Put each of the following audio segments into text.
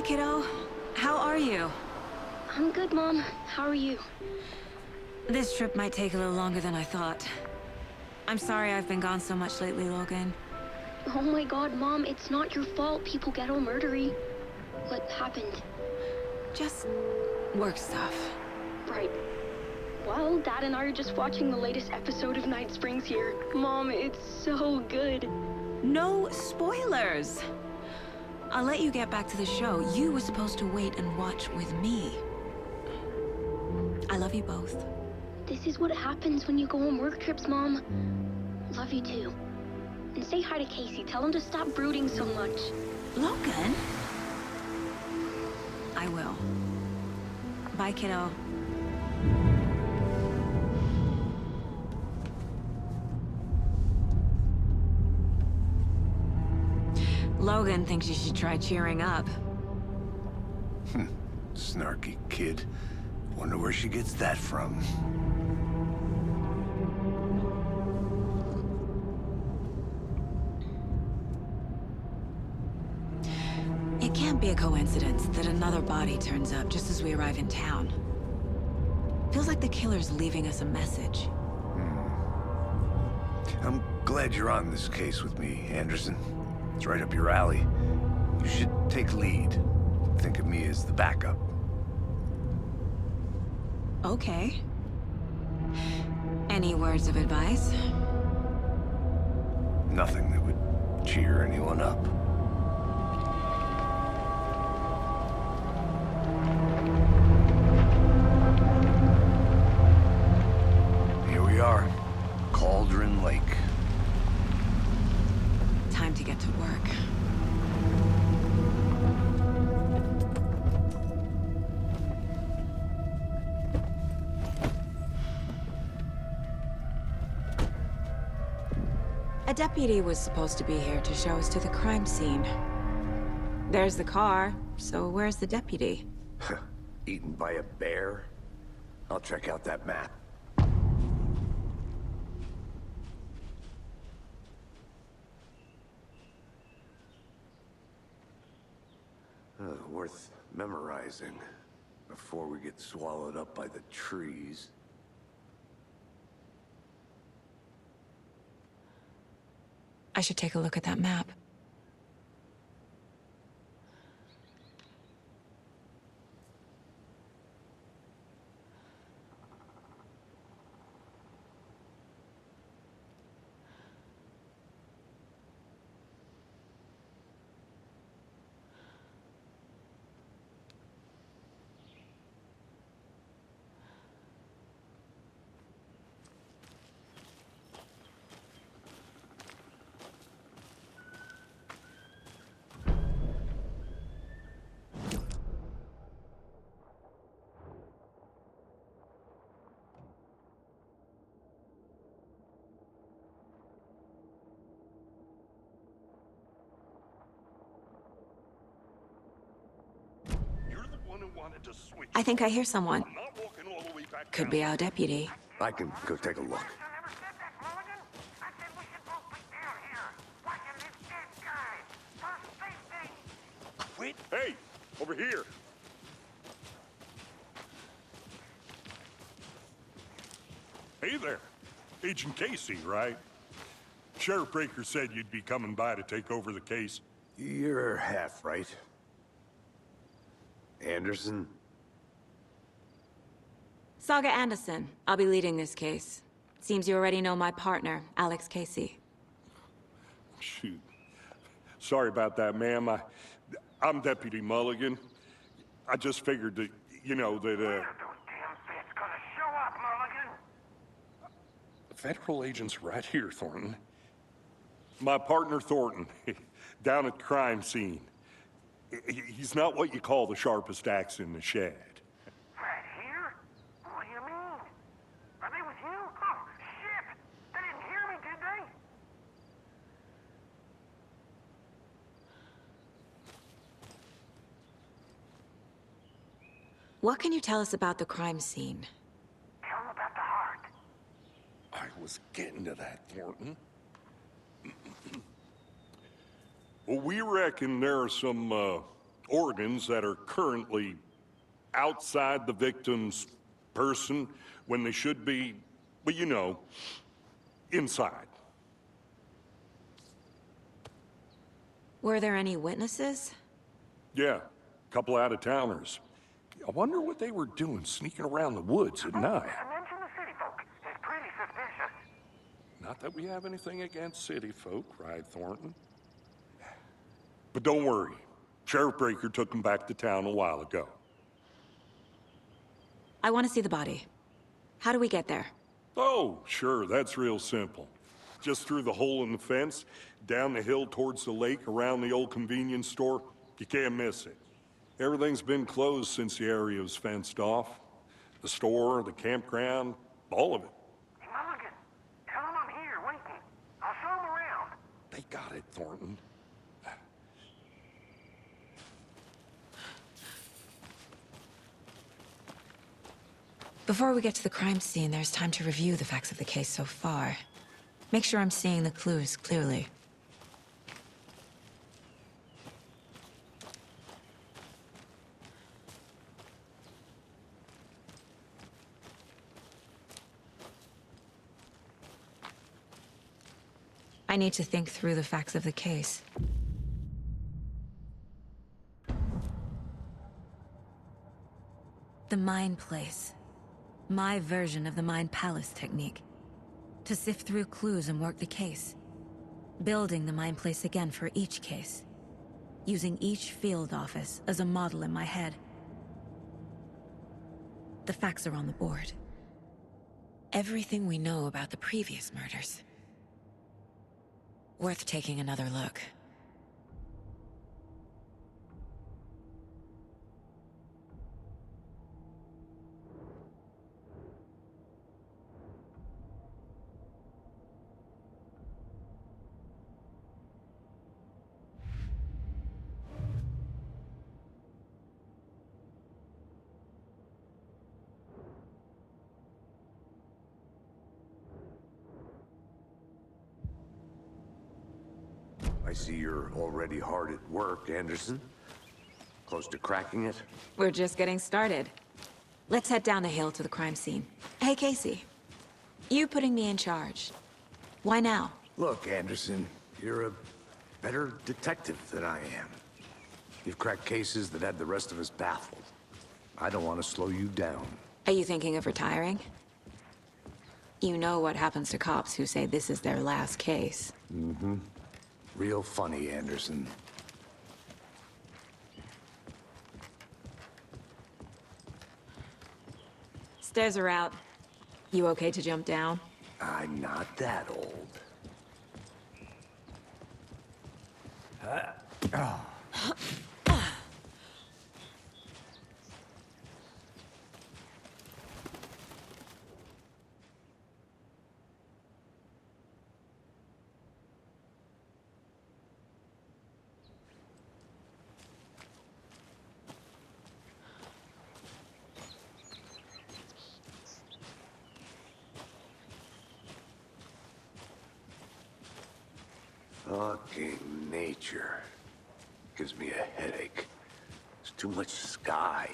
kiddo. How are you? I'm good, Mom. How are you? This trip might take a little longer than I thought. I'm sorry I've been gone so much lately, Logan. Oh my god, Mom, it's not your fault people get all murdery. What happened? Just work stuff. Right. Well, Dad and I are just watching the latest episode of Night Springs here. Mom, it's so good. No spoilers! I'll let you get back to the show. You were supposed to wait and watch with me. I love you both. This is what happens when you go on work trips, Mom. Love you too. And say hi to Casey. Tell him to stop brooding so much. Logan? I will. Bye, kiddo. Logan thinks you should try cheering up. Snarky kid. Wonder where she gets that from. It can't be a coincidence that another body turns up just as we arrive in town. Feels like the killer's leaving us a message. I'm glad you're on this case with me, Anderson. It's right up your alley. You should take lead. Think of me as the backup. Okay. Any words of advice? Nothing that would cheer anyone up. Here we are. Cauldron Lake. Time to get to work. A deputy was supposed to be here to show us to the crime scene. There's the car, so where's the deputy? Eaten by a bear? I'll check out that map. Worth memorizing before we get swallowed up by the trees. I should take a look at that map. I think I hear someone. Could be our deputy. I can go take a look. Wait. Hey, over here. Hey there. Agent Casey, right? Sheriff Breaker said you'd be coming by to take over the case. You're half right. Anderson? Saga Anderson. I'll be leading this case. Seems you already know my partner, Alex Casey. Shoot. Sorry about that, ma'am. I'm Deputy Mulligan. I just figured that, you know, that, Federal agent's right here, Thornton. My partner, Thornton, down at the crime scene. He's not what you call the sharpest axe in the shed. Right here? What do you mean? Are they with you? Oh, shit! They didn't hear me, did they? What can you tell us about the crime scene? Tell them about the heart. I was getting to that, Thornton. Well, we reckon there are some, organs that are currently outside the victim's person when they should be, well, you know, inside. Were there any witnesses? Yeah, a couple out-of-towners. I wonder what they were doing sneaking around the woods at night. Mention the city folk. It's pretty suspicious. Not that we have anything against city folk, cried Thornton. But don't worry. Sheriff Breaker took them back to town a while ago. I want to see the body. How do we get there? Oh, sure, that's real simple. Just through the hole in the fence, down the hill towards the lake, around the old convenience store. You can't miss it. Everything's been closed since the area was fenced off. The store, the campground, all of it. Hey, Mulligan, tell him I'm here waiting. I'll show him around. They got it, Thornton. Before we get to the crime scene, there's time to review the facts of the case so far. Make sure I'm seeing the clues clearly. I need to think through the facts of the case. The Mind Place. My version of the Mind Palace technique. To sift through clues and work the case. Building the Mind Place again for each case. Using each field office as a model in my head. The facts are on the board. Everything we know about the previous murders. Worth taking another look. I see you're already hard at work, Anderson. Close to cracking it? We're just getting started. Let's head down the hill to the crime scene. Hey, Casey. You putting me in charge. Why now? Look, Anderson, you're a better detective than I am. You've cracked cases that had the rest of us baffled. I don't want to slow you down. Are you thinking of retiring? You know what happens to cops who say this is their last case. Mm-hmm. Real funny, Anderson. Stairs are out. You okay to jump down? I'm not that old. Fucking nature. Gives me a headache. There's too much sky.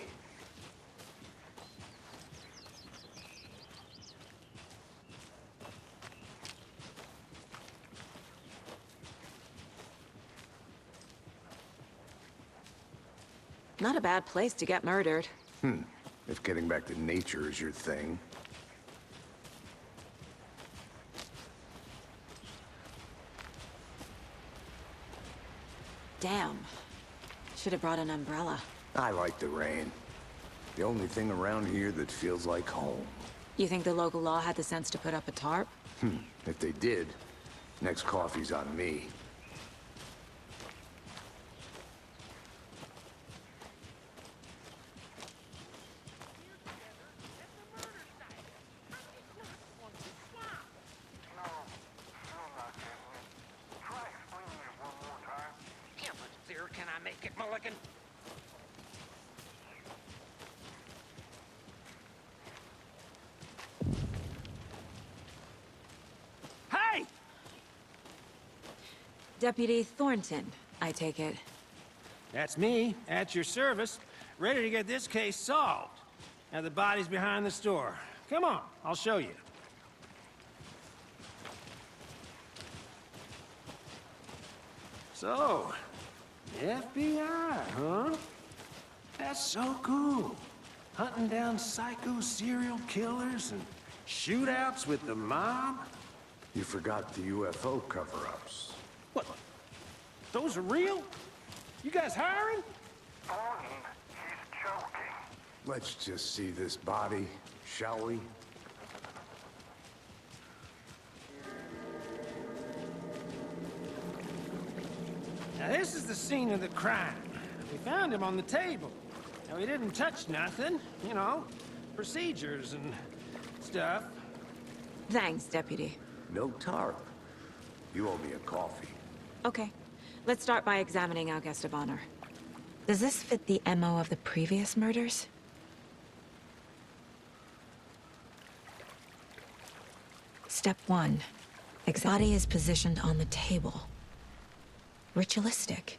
Not a bad place to get murdered. If getting back to nature is your thing. Damn. Should have brought an umbrella. I like the rain. The only thing around here that feels like home. You think the local law had the sense to put up a tarp? If they did, next coffee's on me. No, you're not getting me. Try explaining it one more time. How much clearer can I make it, Mulligan? Hey! Deputy Thornton, I take it. That's me, at your service, ready to get this case solved. Now the body's behind the store. Come on, I'll show you. So, FBI, huh? That's so cool. Hunting down psycho serial killers and shootouts with the mob? You forgot the UFO cover-ups. What? Those are real? You guys hiring? Thornton, he's joking. Let's just see this body, shall we? Now this is the scene of the crime. We found him on the table. Now he didn't touch nothing, you know, procedures and stuff. Thanks, Deputy. No tarp. You owe me a coffee. Okay. Let's start by examining our guest of honor. Does this fit the MO of the previous murders? Step 1. Body is positioned on the table. Ritualistic.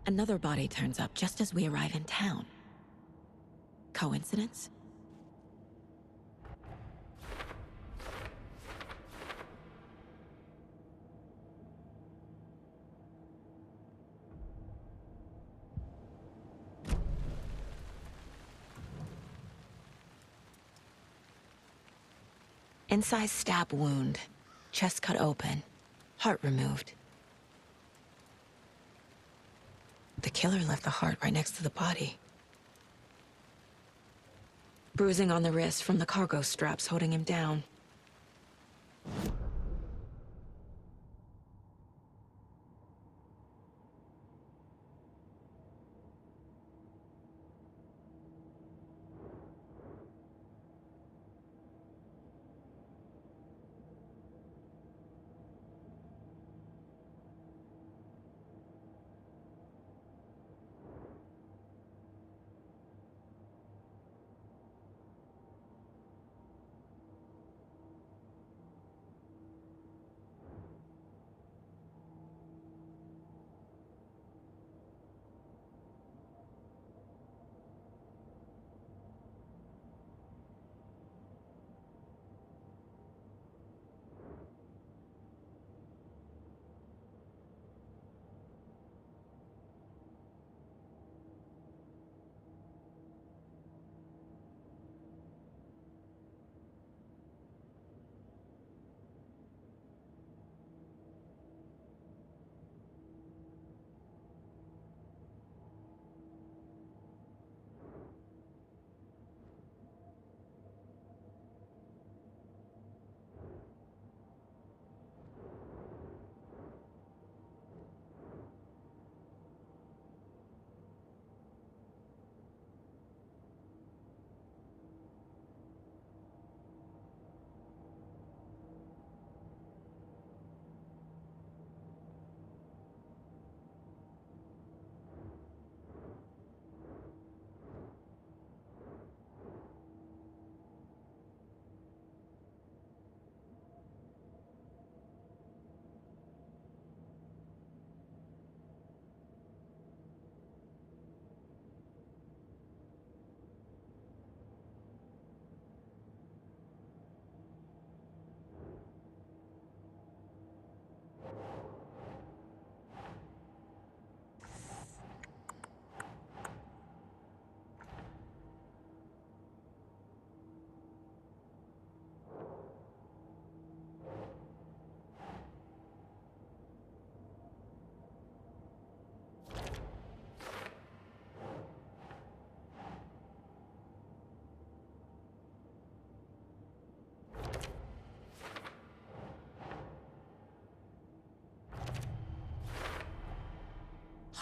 Another body turns up just as we arrive in town. Coincidence? Incised stab wound. Chest cut open. Heart removed. The killer left the heart right next to the body. Bruising on the wrist from the cargo straps holding him down.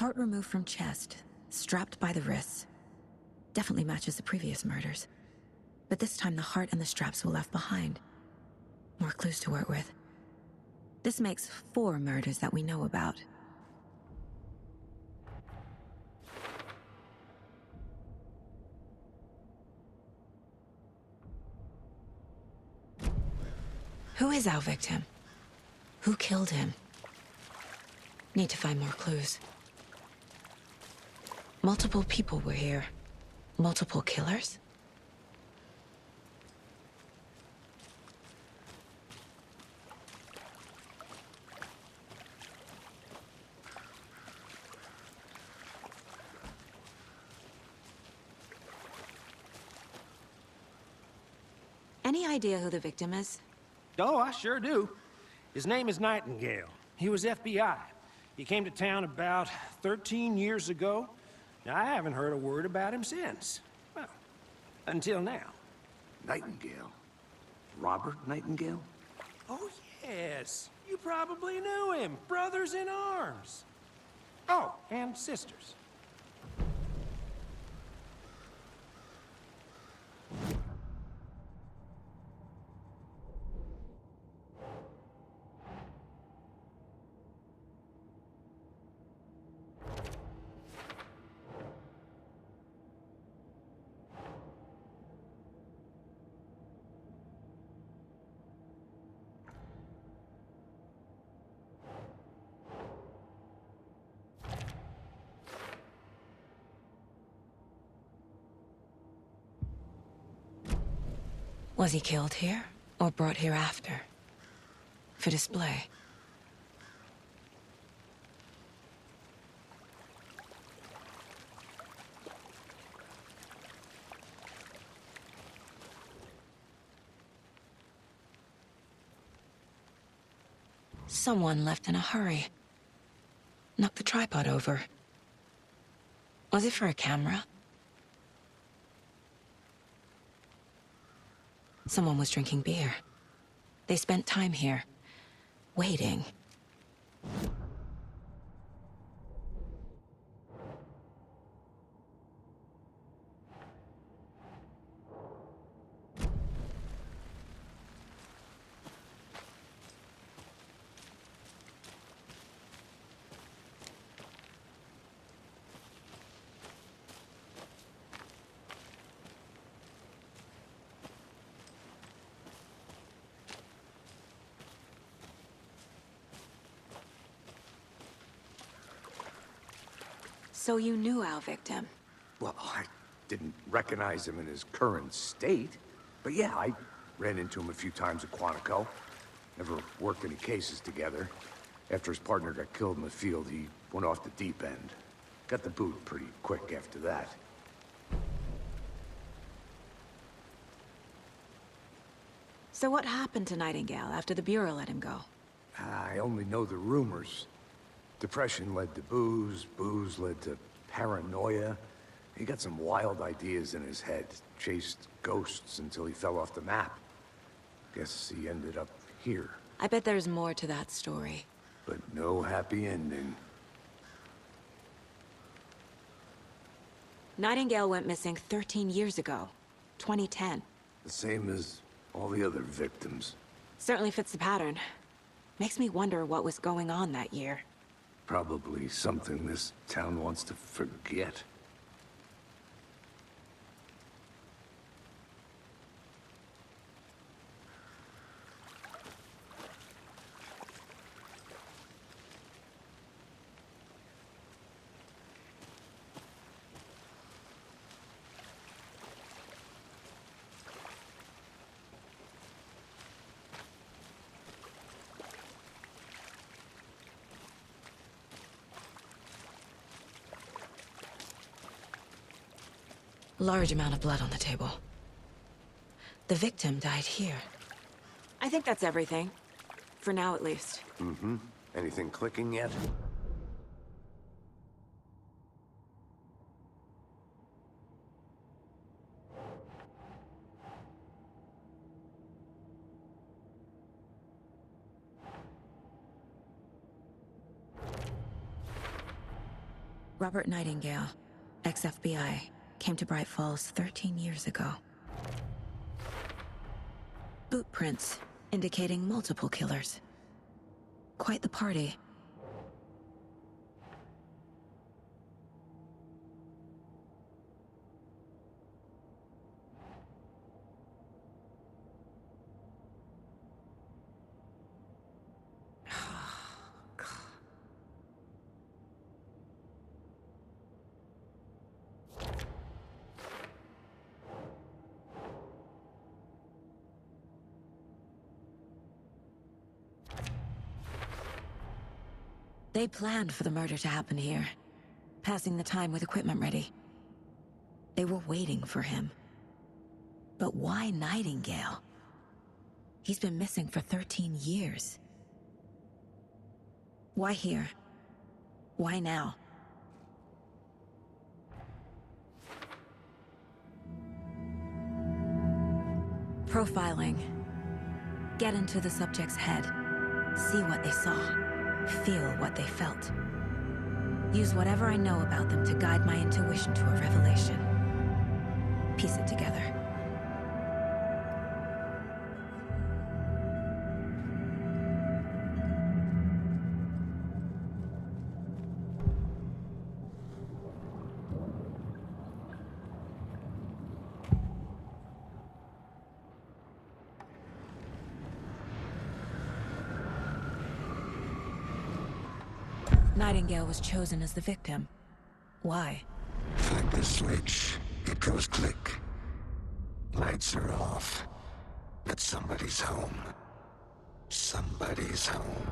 Heart removed from chest, strapped by the wrists. Definitely matches the previous murders. But this time the heart and the straps were left behind. More clues to work with. This makes 4 murders that we know about. Who is our victim? Who killed him? Need to find more clues. Multiple people were here. Multiple killers? Any idea who the victim is? Oh, I sure do. His name is Nightingale. He was FBI. He came to town about 13 years ago. Now, I haven't heard a word about him since. Well, until now. Nightingale? Robert Nightingale? Oh, yes. You probably knew him. Brothers in arms. Oh, and sisters. Was he killed here, or brought here after? For display? Someone left in a hurry. Knocked the tripod over. Was it for a camera? Someone was drinking beer. They spent time here, waiting. So you knew our victim? Well, I didn't recognize him in his current state. But yeah, I ran into him a few times at Quantico. Never worked any cases together. After his partner got killed in the field, he went off the deep end. Got the boot pretty quick after that. So what happened to Nightingale after the Bureau let him go? I only know the rumors. Depression led to booze, booze led to paranoia. He got some wild ideas in his head, chased ghosts until he fell off the map. Guess he ended up here, I bet there's more to that story. but no happy ending. Nightingale went missing 13 years ago, 2010. The same as all the other victims. Certainly fits the pattern. Makes me wonder what was going on that year. Probably something this town wants to forget. Large amount of blood on the table. The victim died here. I think that's everything. For now, at least. Mm-hmm. Anything clicking yet? Robert Nightingale, ex-FBI, came to Bright Falls 13 years ago. Boot prints indicating multiple killers. Quite the party. They planned for the murder to happen here, passing the time with equipment ready. They were waiting for him. But why Nightingale? He's been missing for 13 years. Why here? Why now? Profiling. Get into the subject's head. See what they saw. Feel what they felt. Use whatever I know about them to guide my intuition to a revelation. Piece it together. Nightingale was chosen as the victim. Why? Flip the switch, it goes click. Lights are off. But somebody's home. Somebody's home.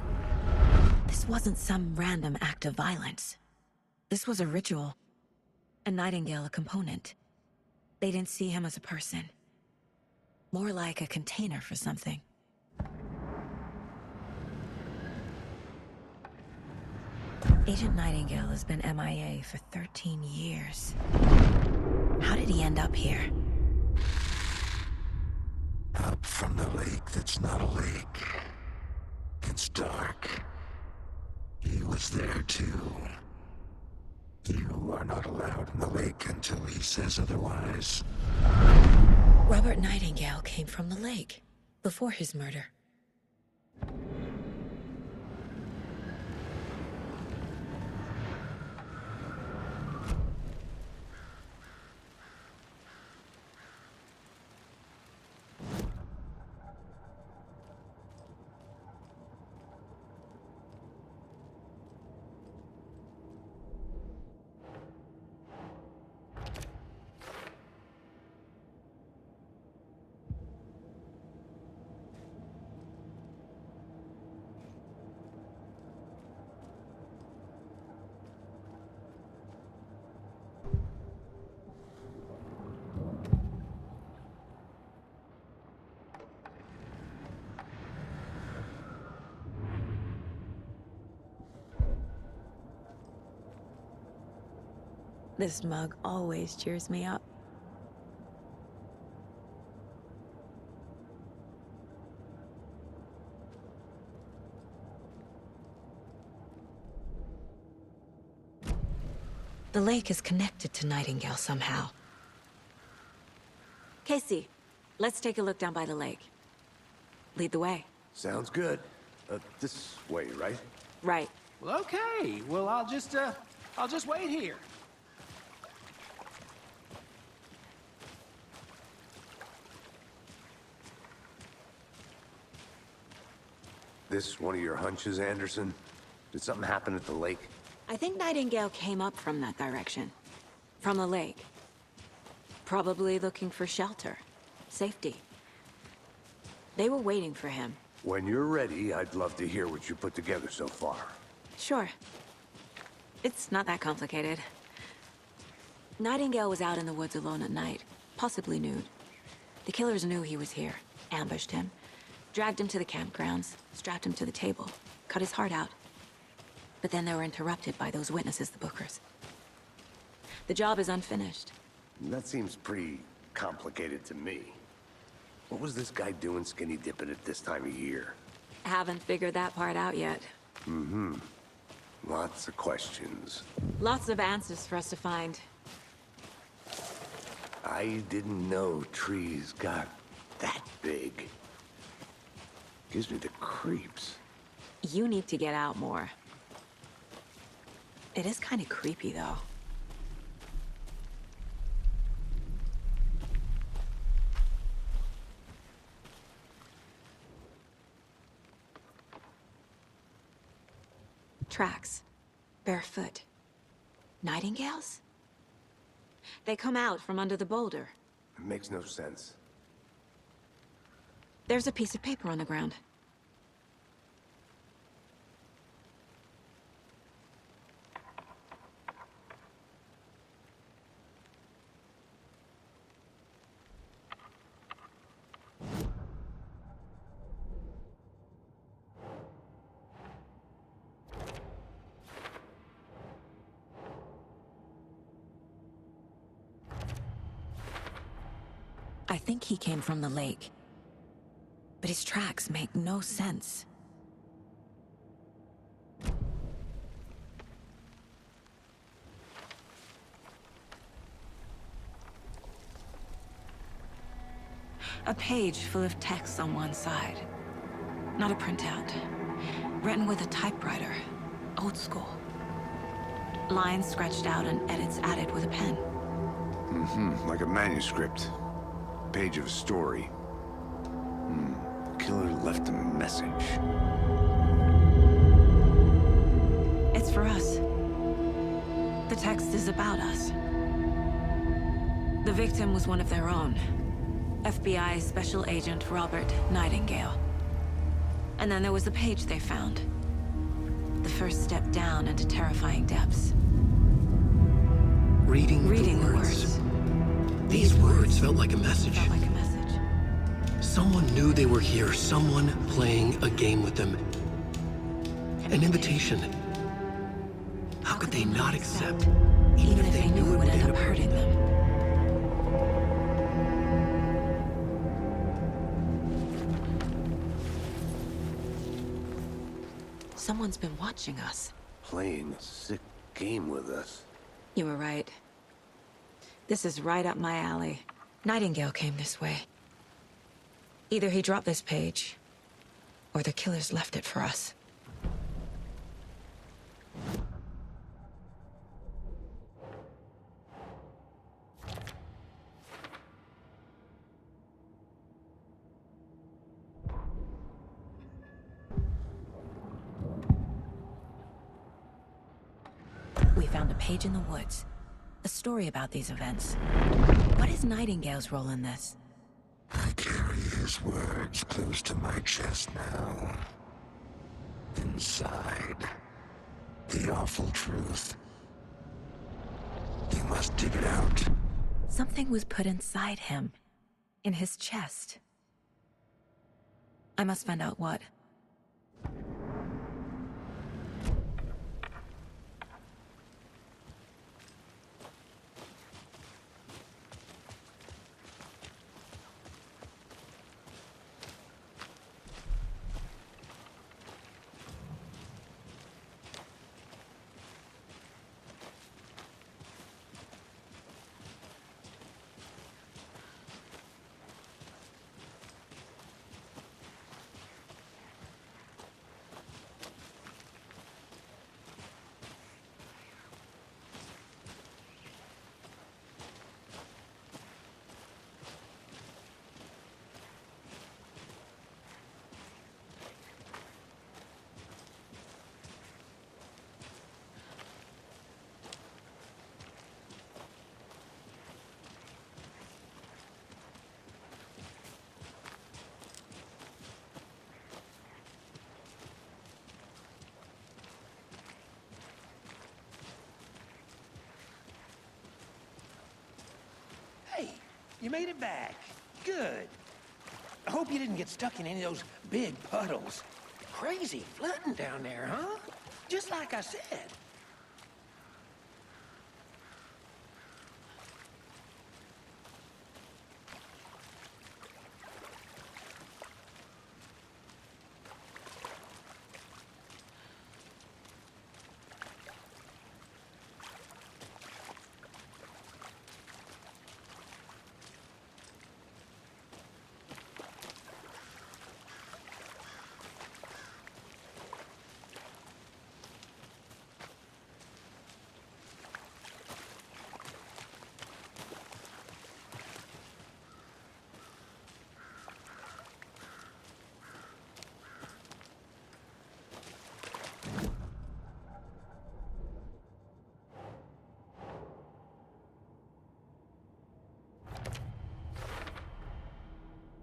This wasn't some random act of violence. This was a ritual. And Nightingale a component. They didn't see him as a person. More like a container for something. Agent Nightingale has been MIA for 13 years. How did he end up here? Up from the lake that's not a lake. It's dark. He was there too. You are not allowed in the lake until he says otherwise. Robert Nightingale came from the lake, before his murder. This mug always cheers me up. The lake is connected to Nightingale somehow. Casey, let's take a look down by the lake. Lead the way. Sounds good. This way, right? Right. Well, okay. Well, I'll just wait here. This one of your hunches, Anderson? Did something happen at the lake? I think Nightingale came up from that direction. From the lake. Probably looking for shelter. Safety. They were waiting for him. When you're ready, I'd love to hear what you put together so far. Sure. It's not that complicated. Nightingale was out in the woods alone at night, possibly nude. The killers knew he was here, ambushed him, dragged him to the campgrounds, strapped him to the table, cut his heart out. But then they were interrupted by those witnesses, the Bookers. The job is unfinished. That seems pretty complicated to me. What was this guy doing skinny dipping at this time of year? Haven't figured that part out yet. Lots of questions. Lots of answers for us to find. I didn't know trees got that big. Gives me the creeps. You need to get out more. It is kind of creepy, though. Tracks. Barefoot. Nightingales? They come out from under the boulder. It makes no sense. There's a piece of paper on the ground. I think he came from the lake. But his tracks make no sense. A page full of text on one side. Not a printout. Written with a typewriter. Old school. Lines scratched out and edits added with a pen. Like a manuscript. Page of a story. Killer left a message. It's for us. The text is about us. The victim was one of their own. FBI Special Agent Robert Nightingale. And then there was the page they found. The first step down into terrifying depths. Reading the the words. These words felt like a message. Felt like a message. Someone knew they were here, someone playing a game with them. An invitation. How could they not accept, even if they knew it would end up hurting them? Someone's been watching us. Playing a sick game with us. You were right. This is right up my alley. Nightingale came this way. Either he dropped this page, or the killers left it for us. We found a page in the woods. A story about these events. What is Nightingale's role in this? I carry his words close to my chest now. Inside, the awful truth. You must dig it out. Something was put inside him. In his chest. I must find out what. Hey, you made it back. Good. I hope you didn't get stuck in any of those big puddles. Crazy flooding down there, huh? Just like I said.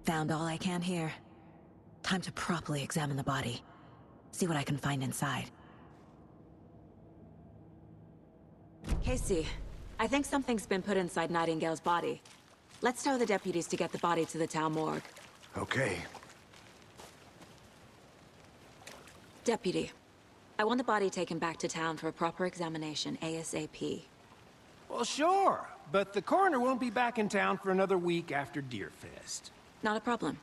Found all I can here. Time to properly examine the body. See what I can find inside. Casey, I think something's been put inside Nightingale's body. Let's tell the deputies to get the body to the town morgue. Okay. Deputy, I want the body taken back to town for a proper examination ASAP. Well, sure. but the coroner won't be back in town for another week after Deerfest. Not a problem.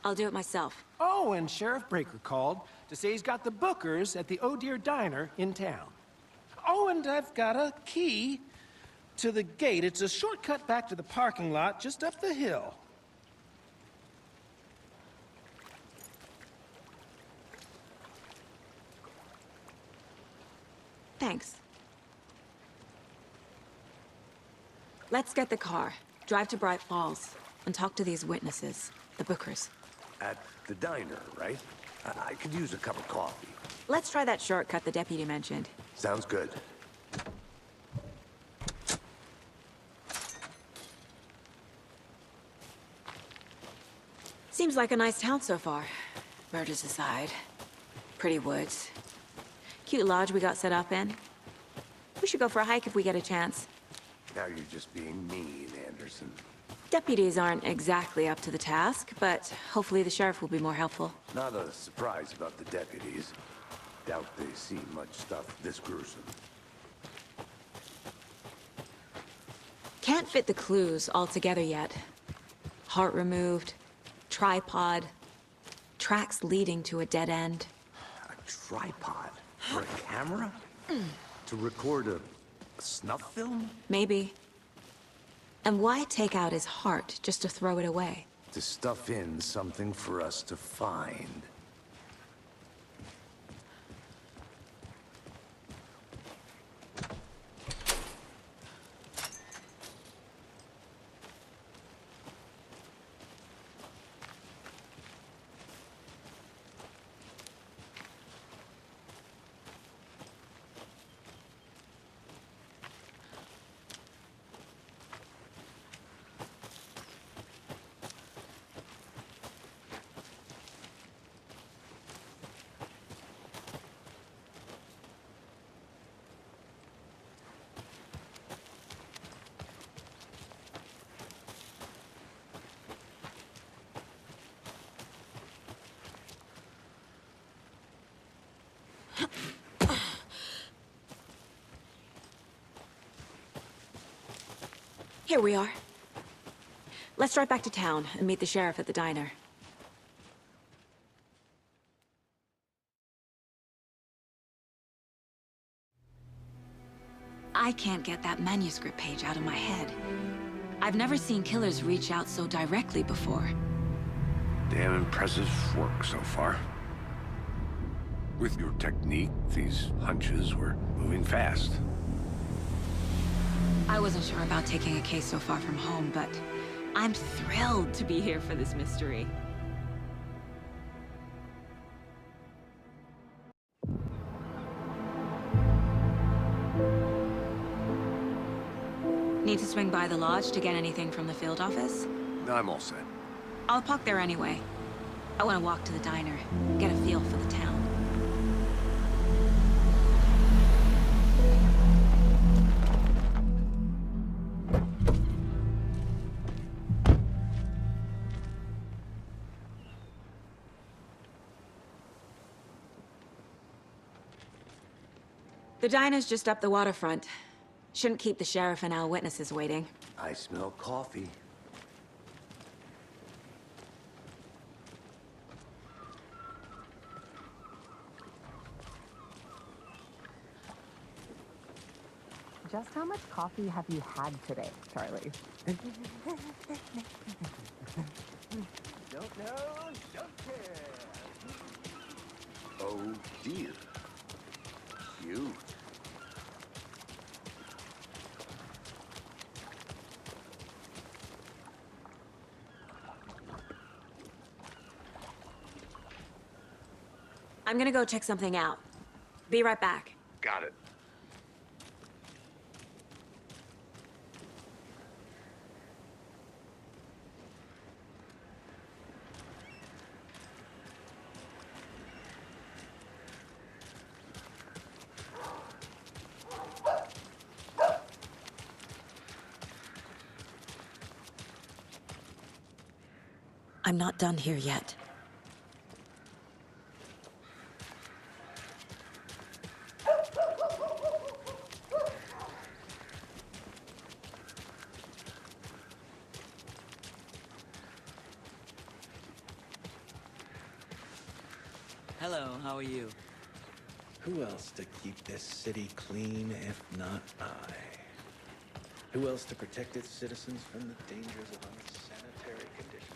I'll do it myself. Oh, and Sheriff Breaker called to say he's got the bookers at the Oh Deer Diner in town. Oh, and I've got a key to the gate. It's a shortcut back to the parking lot just up the hill. Thanks. Let's get the car, drive to Bright Falls, and talk to these witnesses, the Bookers. At the diner, right? I could use a cup of coffee. Let's try that shortcut the deputy mentioned. Sounds good. Seems like a nice town so far. Murders aside. Pretty woods. Cute lodge we got set up in. We should go for a hike if we get a chance. Now you're just being mean, Anderson. Deputies aren't exactly up to the task, but hopefully the sheriff will be more helpful. Not a surprise about the deputies. Doubt they see much stuff this gruesome. Can't fit the clues all together yet. Heart removed, tripod, tracks leading to a dead end. A tripod? For a camera? To record a snuff film? Maybe. And why take out his heart just to throw it away? To stuff in something for us to find. Here we are. Let's drive back to town and meet the sheriff at the diner. I can't get that manuscript page out of my head. I've never seen killers reach out so directly before. Damn impressive work so far. With your technique, these hunches were moving fast. I wasn't sure about taking a case so far from home, but I'm thrilled to be here for this mystery. Need to swing by the lodge to get anything from the field office? I'm all set. I'll park there anyway. I want to walk to the diner, get a feel for the town. The diner's just up the waterfront. Shouldn't keep the sheriff and our witnesses waiting. I smell coffee. Just how much coffee have you had today, Charlie? Don't know, don't care. Oh dear. Cute. I'm gonna go check something out. Be right back. Got it. I'm not done here yet. well. How are you? Who else to keep this city clean if not I? Who else to protect its citizens from the dangers of unsanitary conditions?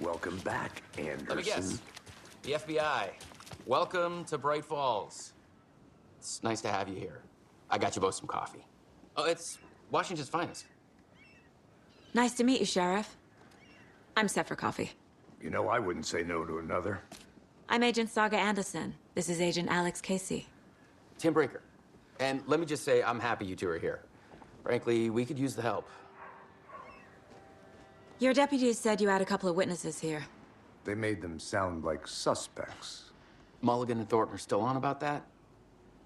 Welcome back, Anderson. Let me guess. The FBI. Welcome to Bright Falls. It's nice to have you here. I got you both some coffee. Oh, it's Washington's finest. Nice to meet you, Sheriff. I'm set for coffee. You know, I wouldn't say no to another. I'm Agent Saga Anderson. This is Agent Alex Casey. Tim Breaker. And let me just say, I'm happy you two are here. Frankly, we could use the help. Your deputies said you had a couple of witnesses here. They made them sound like suspects. Mulligan and Thornton are still on about that?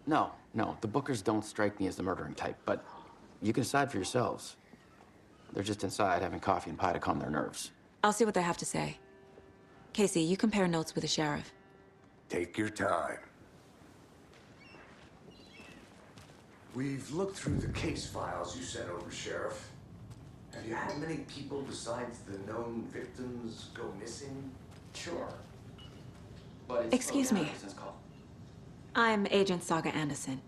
No, the Bookers don't strike me as the murdering type, but you can decide for yourselves. They're just inside having coffee and pie to calm their nerves. I'll see what they have to say. Casey, you compare notes with the sheriff. Take your time. We've looked through the case files you sent over, Sheriff. Have you had many people besides the known victims go missing? Sure. But it's Excuse me. call. I'm Agent Saga Anderson.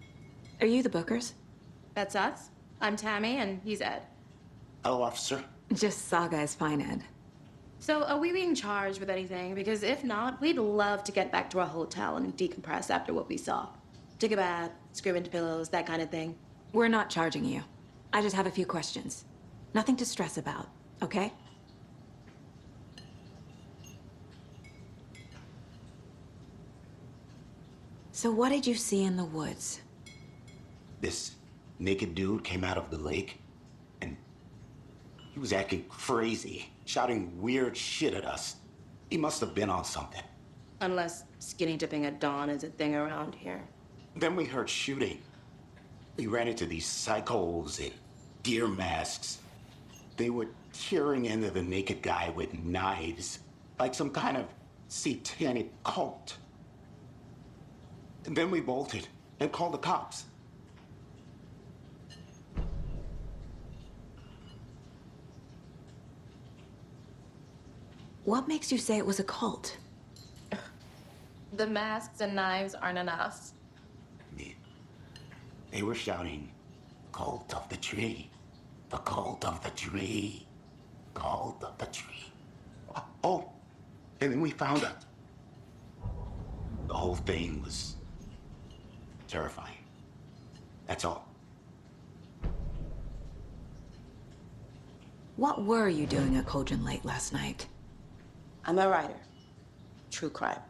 Are you the Bookers? That's us. I'm Tammy, and he's Ed. Hello, officer. Just Saga is fine, Ed. So, are we being charged with anything? Because if not, we'd love to get back to our hotel and decompress after what we saw. Take a bath, scream into pillows, that kind of thing. We're not charging you. I just have a few questions. Nothing to stress about, okay? So what did you see in the woods? This naked dude came out of the lake, and he was acting crazy, shouting weird shit at us. He must have been on something. Unless skinny dipping at dawn is a thing around here. Then we heard shooting. We ran into these psychos in deer masks. They were tearing into the naked guy with knives, like some kind of satanic cult. And then we bolted and called the cops. What makes you say it was a cult? The masks and knives aren't enough. They were shouting, "Cult of the tree, the cult of the tree, cult of the tree." Oh, and then we found out. The whole thing was terrifying. That's all. What were you doing at Cauldron Lake last night? I'm a writer. True crime.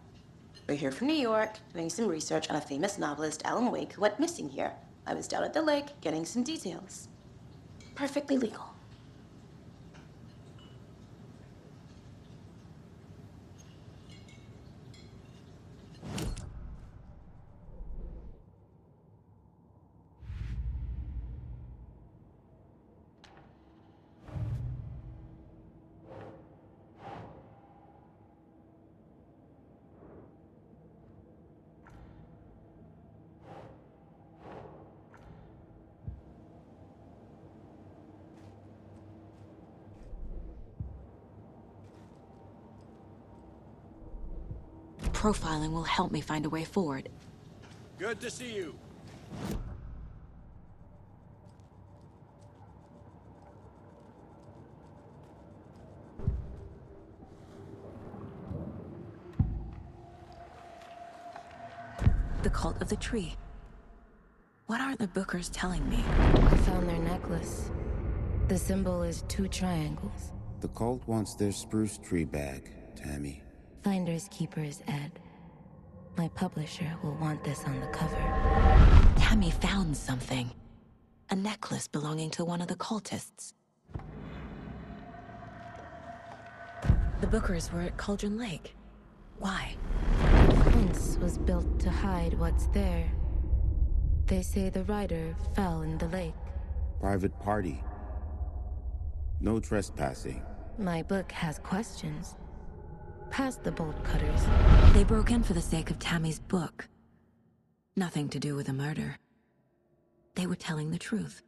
We're here from New York, doing some research on a famous novelist, Alan Wake, who went missing here. I was down at the lake, getting some details. Perfectly legal. Profiling will help me find a way forward. Good to see you. The cult of the tree. What are the Bookers telling me? I found their necklace. The symbol is 2 triangles. The cult wants their spruce tree back, Tammy. Finders keepers, Ed. My publisher will want this on the cover. Tammy found something. A necklace belonging to one of the cultists. The Bookers were at Cauldron Lake. Why? built to hide what's there. They say the writer fell in the lake. Private party. No trespassing. My book has questions. Past the bolt cutters. They broke in for the sake of Tammy's book. Nothing to do with a murder. They were telling the truth.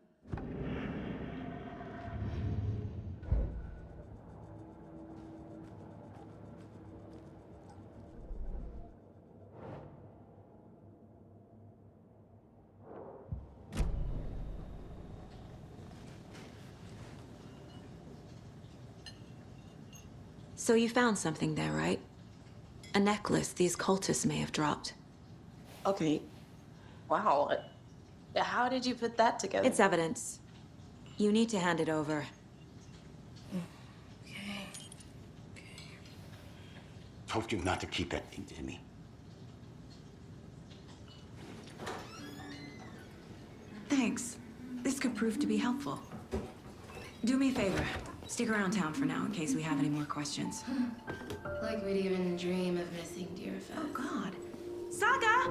So you found something there, right? A necklace these cultists may have dropped. Okay. Wow. How did you put that together? It's evidence. You need to hand it over. Told you not to keep that thing to me. Thanks. This could prove to be helpful. Do me a favor. Stick around town for now in case we have any more questions. Like we'd even dream of missing Deerfest. Oh, God. Saga!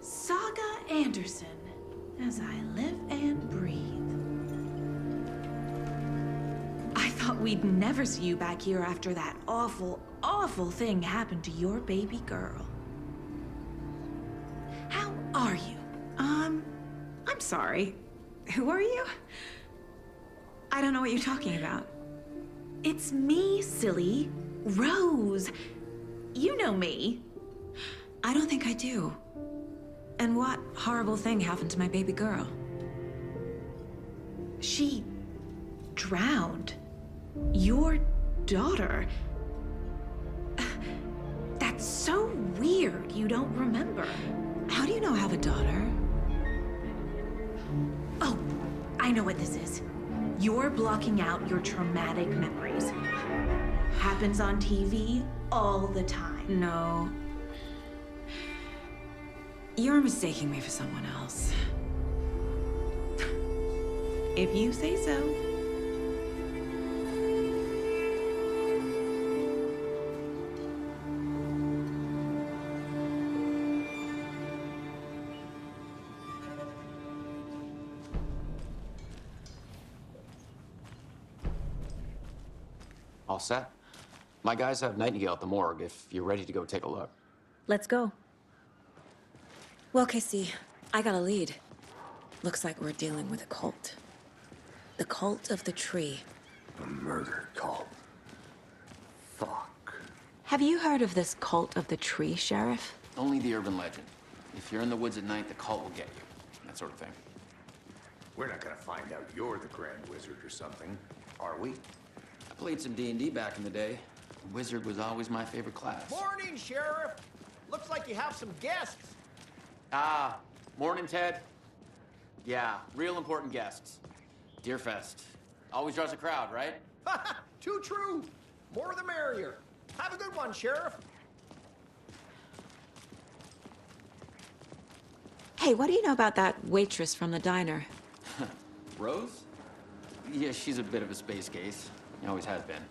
Saga Anderson. As I live and breathe. I thought we'd never see you back here after that awful, awful thing happened to your baby girl. How are you? I'm sorry. Who are you? I don't know what you're talking about. It's me, silly. Rose. You know me. I don't think I do. And what horrible thing happened to my baby girl? She drowned. Your daughter. That's so weird you don't remember. How do you know I have a daughter? Oh, I know what this is. You're blocking out your traumatic memories. Happens on TV all the time. No. You're mistaking me for someone else. If you say so. All set? My guys have Nightingale at the morgue if you're ready to go take a look. Let's go. Well, Casey, I got a lead. Looks like we're dealing with a cult. The cult of the tree. A murder cult. Fuck. Have you heard of this cult of the tree, Sheriff? Only the urban legend. If you're in the woods at night, the cult will get you. That sort of thing. We're not gonna find out you're the Grand Wizard or something, are we? I played some D&D back in the day. Wizard was always my favorite class. Morning, Sheriff. Looks like you have some guests. Ah, morning, Ted. Yeah, real important guests. Deerfest. Always draws a crowd, right? Too true. More the merrier. Have a good one, Sheriff. Hey, what do you know about that waitress from the diner? Rose? Yeah, she's a bit of a space case. Always has been.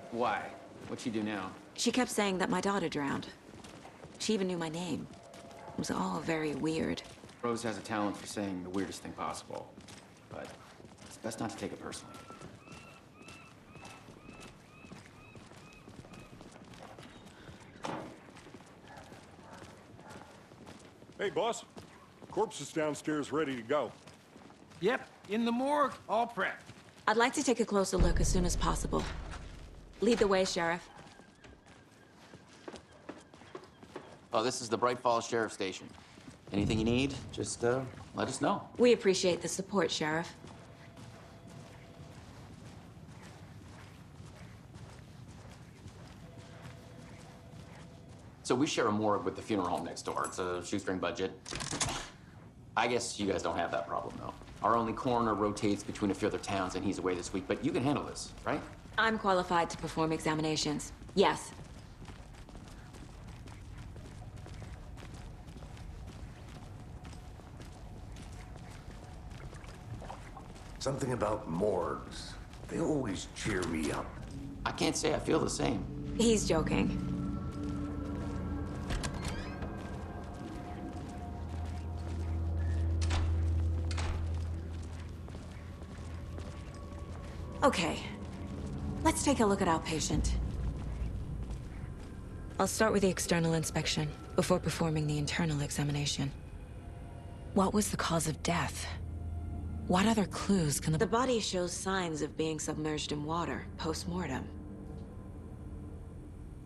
Why? What'd she do now? She kept saying that my daughter drowned. She even knew my name. It was all very weird. Rose has a talent for saying the weirdest thing possible. But it's best not to take it personally. Hey, boss. Corpse is downstairs ready to go. Yep, in the morgue, all prepped. I'd like to take a closer look as soon as possible. Lead the way, Sheriff. Oh, this is the Bright Falls Sheriff Station. Anything you need, just let us know. We appreciate the support, Sheriff. So we share a morgue with the funeral home next door. It's a shoestring budget. I guess you guys don't have that problem, though. Our only coroner rotates between a few other towns, and he's away this week, but you can handle this, right? I'm qualified to perform examinations. Yes. Something about morgues. They always cheer me up. I can't say I feel the same. He's joking. Okay. Let's take a look at our patient. I'll start with the external inspection, before performing the internal examination. What was the cause of death? What other clues can the body shows signs of being submerged in water, post-mortem.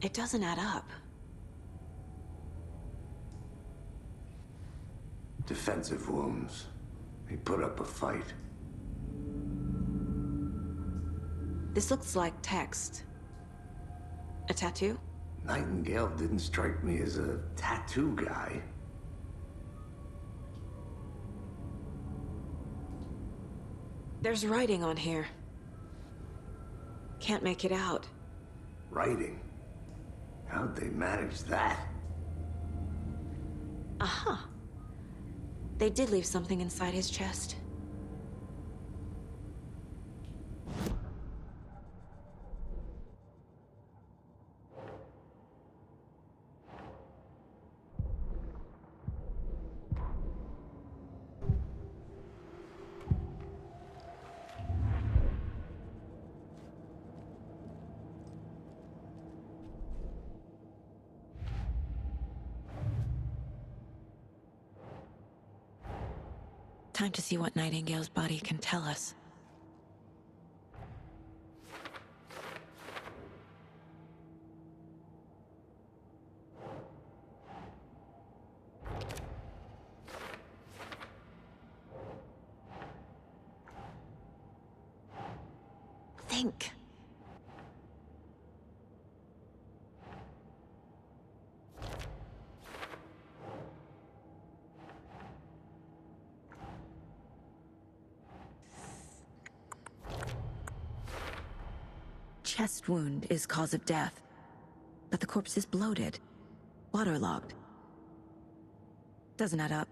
It doesn't add up. Defensive wounds. He put up a fight. This looks like text. A tattoo? Nightingale didn't strike me as a tattoo guy. There's writing on here. Can't make it out. Writing? How'd they manage that? Uh-huh. They did leave something inside his chest. Time to see what Nightingale's body can tell us. Think. Chest wound is cause of death, but the corpse is bloated, waterlogged. Doesn't add up.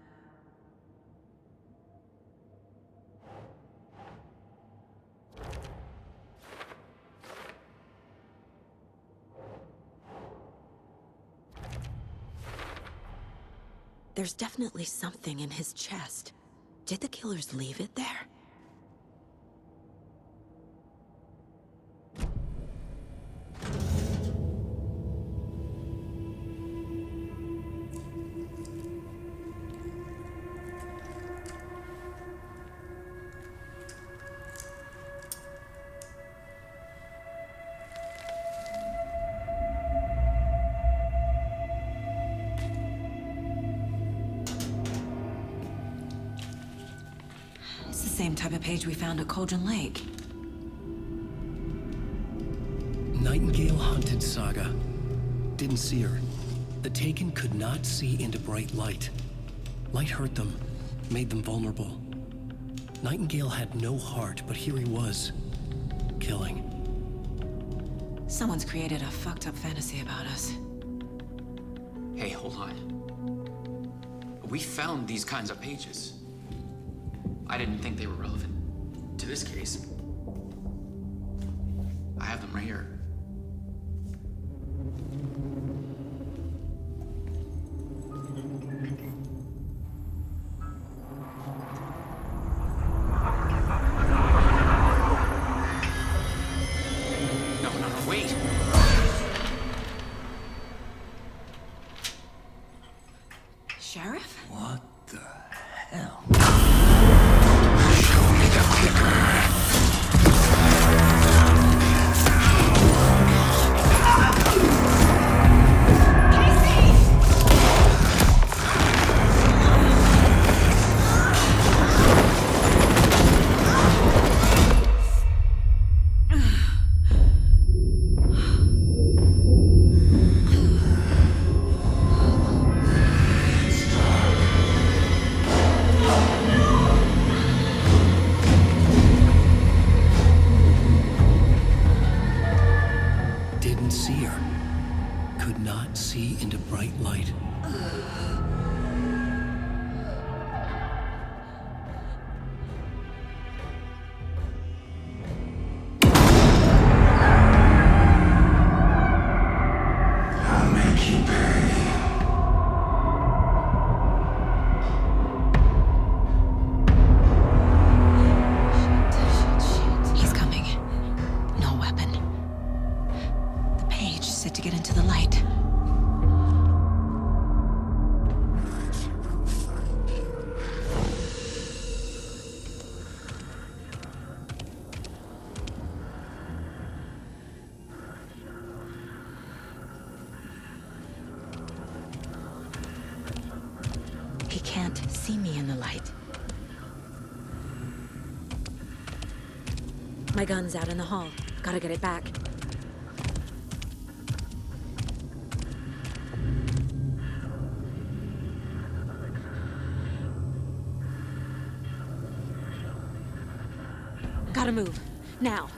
There's definitely something in his chest. Did the killers leave it there? Same type of page we found at Cauldron Lake. Nightingale hunted Saga. Didn't see her. The Taken could not see into bright light. Light hurt them, made them vulnerable. Nightingale had no heart, but here he was, killing. Someone's created a fucked up fantasy about us. Hey, hold on. We found these kinds of pages. I didn't think they were relevant to this case. I have them right here. No, wait! Sheriff? What the hell? Didn't see her. Could not see into bright light. I'll make you pay. He's coming. can't see me in the light. My gun's out in the hall. Gotta get it back. Gotta move. Now.